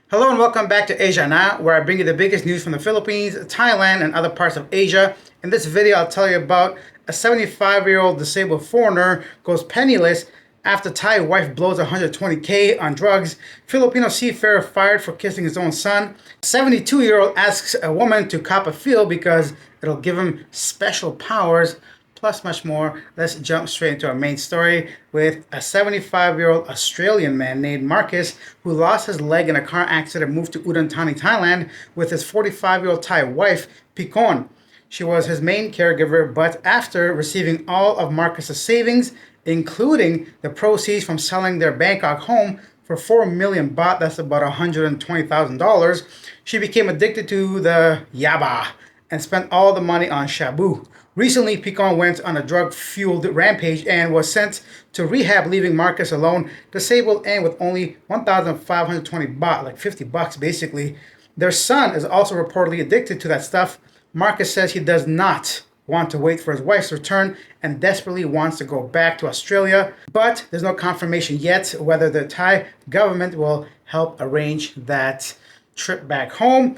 Hello and welcome back to Asia Now, where I bring you the biggest news from the Philippines, Thailand, and other parts of Asia. In this video, I'll tell you about a 75-year-old disabled foreigner goes penniless after Thai wife blows 120K on drugs, Filipino seafarer fired for kissing his own son, 72-year-old asks a woman to cop a feel because it'll give him special powers, plus much more. Let's jump straight into our main story with a 75-year-old Australian man named Marcus who lost his leg in a car accident, moved to Udon Thani, Thailand with his 45-year-old Thai wife, Pikon. She was his main caregiver, but after receiving all of Marcus's savings, including the proceeds from selling their Bangkok home for 4 million baht, that's about $120,000, she became addicted to the yaba and spent all the money on shabu. Recently, Picon went on a drug-fueled rampage and was sent to rehab, leaving Marcus alone, disabled, and with only 1,520 baht, like 50 bucks basically. Their son is also reportedly addicted to that stuff. Marcus says he does not want to wait for his wife's return and desperately wants to go back to Australia, but there's no confirmation yet whether the Thai government will help arrange that trip back home.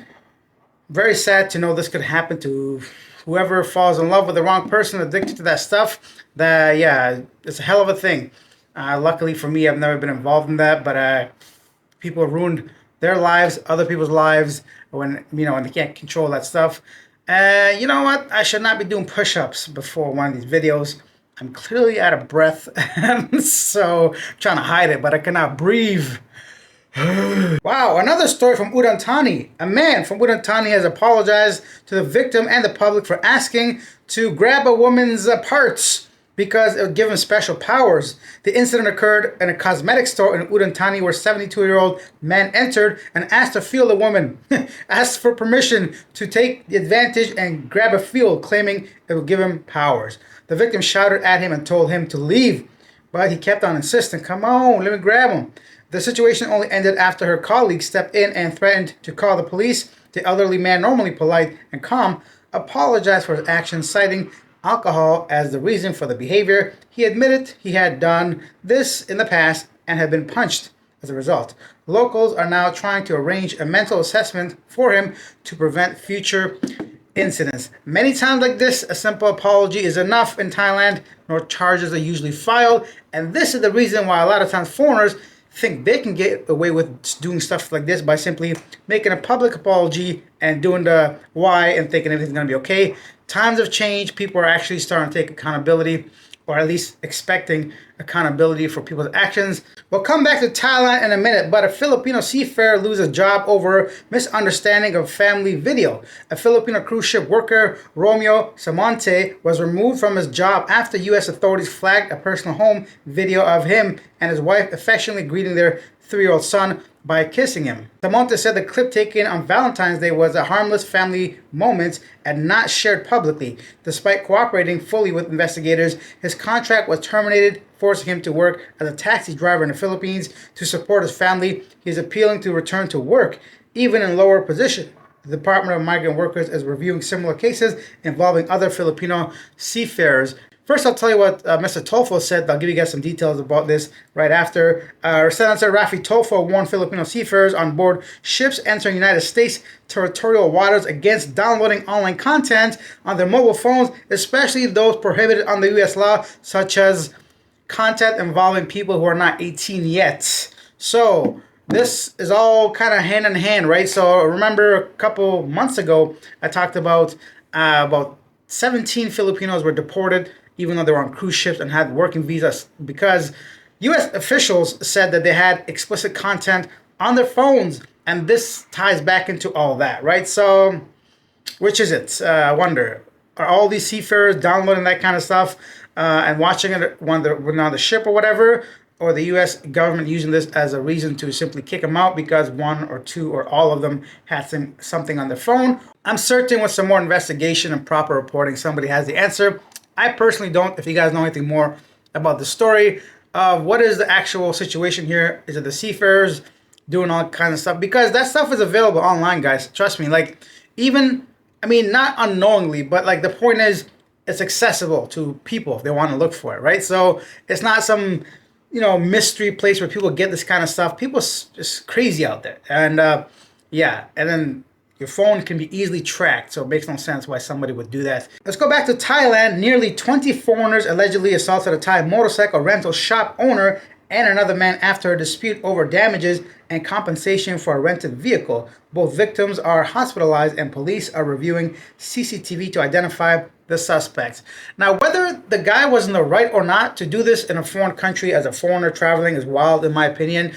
Very sad to know this could happen to whoever falls in love with the wrong person addicted to that stuff. Yeah, it's a hell of a thing. Luckily for me, I've never been involved in that, but people ruined their lives, other people's lives, when they can't control that stuff. You know what? I should not be doing push-ups before one of these videos. I'm clearly out of breath, so I'm trying to hide it, but I cannot breathe. Wow, another story from Udon Thani. A man from Udon Thani has apologized to the victim and the public for asking to grab a woman's parts because it would give him special powers. The incident occurred in a cosmetic store in Udon Thani where a 72-year-old man entered and asked to feel the woman, asked for permission to take the advantage and grab a feel, claiming it would give him powers. The victim shouted at him and told him to leave, but he kept on insisting, "Come on, let me grab him." The situation only ended after her colleague stepped in and threatened to call the police. The elderly man, normally polite and calm, apologized for his actions, citing alcohol as the reason for the behavior. He admitted he had done this in the past and had been punched as a result. Locals are now trying to arrange a mental assessment for him to prevent future incidents. Many times like this, a simple apology is enough in Thailand. No charges are usually filed, and this is the reason why a lot of times foreigners think they can get away with doing stuff like this by simply making a public apology and doing the why and thinking everything's going to be okay. Times have changed. People are actually starting to take accountability, or at least expecting accountability for people's actions. We'll come back to Thailand in a minute, but a Filipino seafarer loses job over misunderstanding of family video. A Filipino cruise ship worker, Romeo Samonte, was removed from his job after U.S. authorities flagged a personal home video of him and his wife affectionately greeting their 3-year-old son by kissing him. Samonte said the clip taken on Valentine's Day was a harmless family moment and not shared publicly. Despite cooperating fully with investigators, his contract was terminated, forcing him to work as a taxi driver in the Philippines to support his family. He is appealing to return to work, even in lower position. The Department of Migrant Workers is reviewing similar cases involving other Filipino seafarers. First, I'll tell you what Mr. Tolfo said. I'll give you guys some details about this right after. Senator Rafi Tolfo warned Filipino seafarers on board ships entering United States territorial waters against downloading online content on their mobile phones, especially those prohibited under U.S. law, such as content involving people who are not 18 yet. So this is all kind of hand in hand, right? So remember a couple months ago, I talked about 17 Filipinos were deported even though they were on cruise ships and had working visas because U.S. officials said that they had explicit content on their phones, and this ties back into all that, right? So which is it? I wonder, are all these seafarers downloading that kind of stuff and watching it when they're on the ship or whatever, or the U.S. government using this as a reason to simply kick them out because one or two or all of them had something on their phone? I'm certain with some more investigation and proper reporting, somebody has the answer. I personally don't. If you guys know anything more about the story of what is the actual situation here, is it the seafarers doing all kinds of stuff? Because that stuff is available online, guys. Trust me. Like, even, I mean, not unknowingly, but like the point is, it's accessible to people if they want to look for it, right? So it's not some mystery place where people get this kind of stuff. People just crazy out there. And yeah, and then your phone can be easily tracked, so it makes no sense why somebody would do that. Let's go back to Thailand. Nearly 20 foreigners allegedly assaulted a Thai motorcycle rental shop owner and another man after a dispute over damages and compensation for a rented vehicle. Both victims are hospitalized and police are reviewing CCTV to identify the suspects. Now, whether the guy was in the right or not to do this in a foreign country as a foreigner traveling is wild, in my opinion.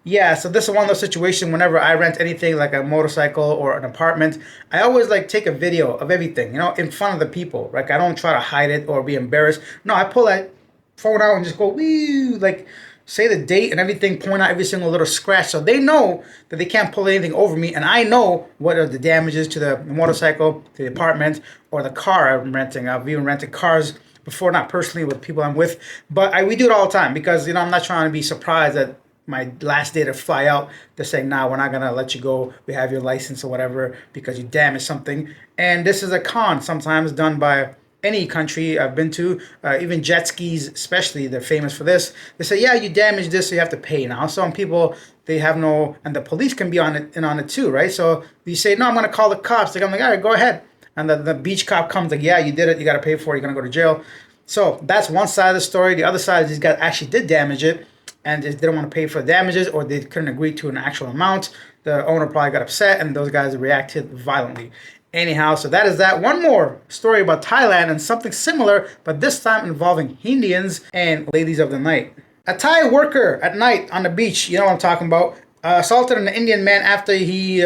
Yeah, so this is one of those situations whenever I rent anything like a motorcycle or an apartment, I always like take a video of everything, in front of the people. Like, I don't try to hide it or be embarrassed. No, I pull that phone out and just go, wee, like say the date and everything, point out every single little scratch so they know that they can't pull anything over me, and I know what are the damages to the motorcycle, to the apartment, or the car I'm renting. I've even rented cars before, not personally with people I'm with, but we do it all the time because, I'm not trying to be surprised that my last day to fly out, to say, nah, we're not going to let you go. We have your license or whatever because you damaged something. And this is a con sometimes done by any country I've been to, even jet skis especially, they're famous for this. They say, yeah, you damaged this, so you have to pay now. Some people, they have no, and the police can be on it too, right? So you say, no, I'm going to call the cops. They're like, all right, go ahead. And the beach cop comes like, yeah, you did it. You got to pay for it. You're going to go to jail. So that's one side of the story. The other side is these guys actually did damage it and they didn't want to pay for the damages, or they couldn't agree to an actual amount. The owner probably got upset and those guys reacted violently. Anyhow, so that is that. One more story about Thailand and something similar, but this time involving Indians and ladies of the night. A Thai worker at night on the beach, you know what I'm talking about, assaulted an Indian man after he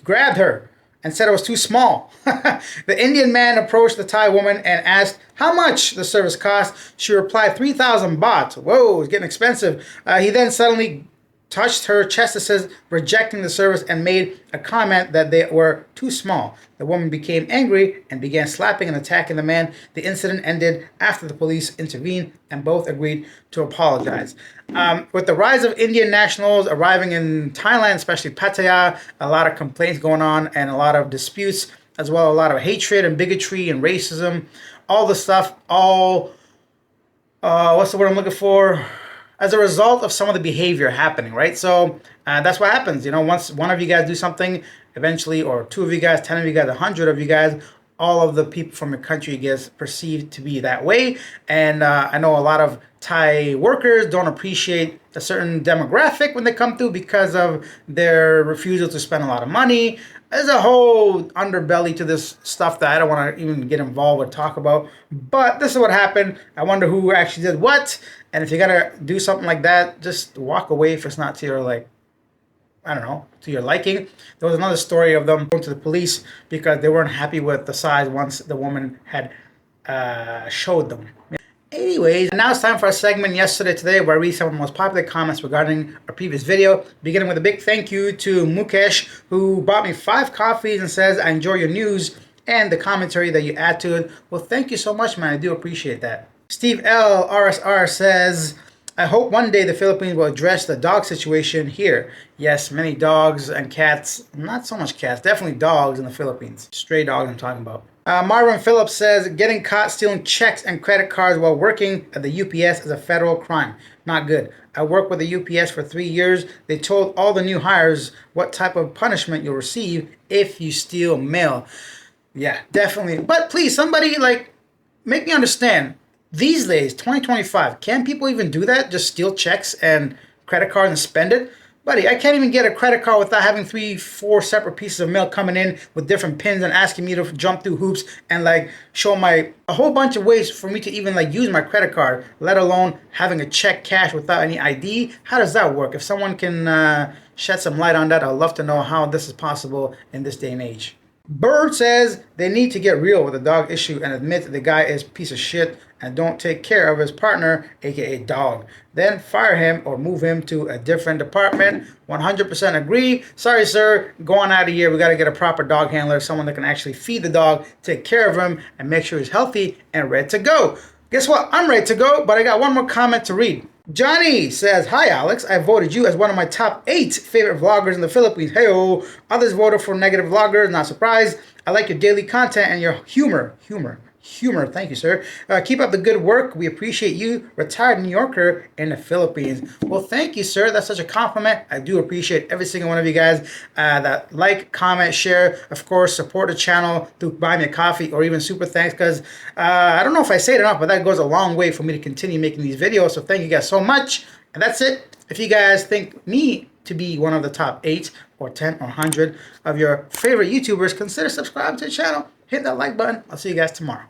grabbed her and said it was too small. The Indian man approached the Thai woman and asked how much the service cost. She replied 3,000 baht. Whoa, it's getting expensive. He then suddenly touched her chest, it says, rejecting the service, and made a comment that they were too small. The woman became angry and began slapping and attacking the man. The incident ended after the police intervened and both agreed to apologize. With the rise of Indian nationals arriving in Thailand, especially Pattaya, a lot of complaints going on and a lot of disputes, as well as a lot of hatred and bigotry and racism, all the stuff, what's the word I'm looking for? As a result of some of the behavior happening, right? So that's what happens. Once one of you guys do something, eventually, or two of you guys, 10 of you guys, 100 of you guys, all of the people from your country gets perceived to be that way. And I know a lot of Thai workers don't appreciate a certain demographic when they come through because of their refusal to spend a lot of money. There's a whole underbelly to this stuff that I don't want to even get involved with, talk about. But this is what happened. I wonder who actually did what. And if you're going to do something like that, just walk away if it's not to your, to your liking. There was another story of them going to the police because they weren't happy with the size once the woman had showed them. Anyways, now it's time for a segment Yesterday Today, where I read some of the most popular comments regarding our previous video, beginning with a big thank you to Mukesh, who bought me 5 coffees and says, I enjoy your news and the commentary that you add to it. Well, thank you so much, man. I do appreciate that. Steve L. RSR says, I hope one day the Philippines will address the dog situation here. Yes, many dogs and cats, not so much cats, definitely dogs in the Philippines. Stray dogs I'm talking about. Marvin Phillips says, getting caught stealing checks and credit cards while working at the UPS is a federal crime. Not good. I worked with the UPS for 3 years. They told all the new hires what type of punishment you'll receive if you steal mail. Yeah, definitely. But please, somebody, make me understand. These days, 2025, can people even do that? Just steal checks and credit cards and spend it? Buddy, I can't even get a credit card without having 3-4 separate pieces of mail coming in with different pins and asking me to jump through hoops and show a whole bunch of ways for me to even use my credit card, let alone having a check cash without any ID. How does that work? If someone can shed some light on that, I'd love to know how this is possible in this day and age. Bird says they need to get real with the dog issue and admit that the guy is a piece of shit and don't take care of his partner, aka dog. Then fire him or move him to a different department. 100% agree. Sorry, sir. Go on out of here. We got to get a proper dog handler, someone that can actually feed the dog, take care of him, and make sure he's healthy and ready to go. Guess what? I'm ready to go, but I got one more comment to read. Johnny says, hi Alex, I voted you as one of my top 8 favorite vloggers in the Philippines. Hey-oh, others voted for negative vloggers, not surprised. I like your daily content and your humor. humor. Thank you, sir. Keep up the good work. We appreciate you, retired New Yorker in the Philippines. Well, thank you, sir. That's such a compliment. I do appreciate every single one of you guys that like, comment, share. Of course, support the channel through Buy Me a Coffee or even Super Thanks, because I don't know if I say it enough, but that goes a long way for me to continue making these videos. So thank you guys so much. And that's it. If you guys think me to be one of the top 8 or 10 or 100 of your favorite YouTubers, consider subscribing to the channel. Hit that like button. I'll see you guys tomorrow.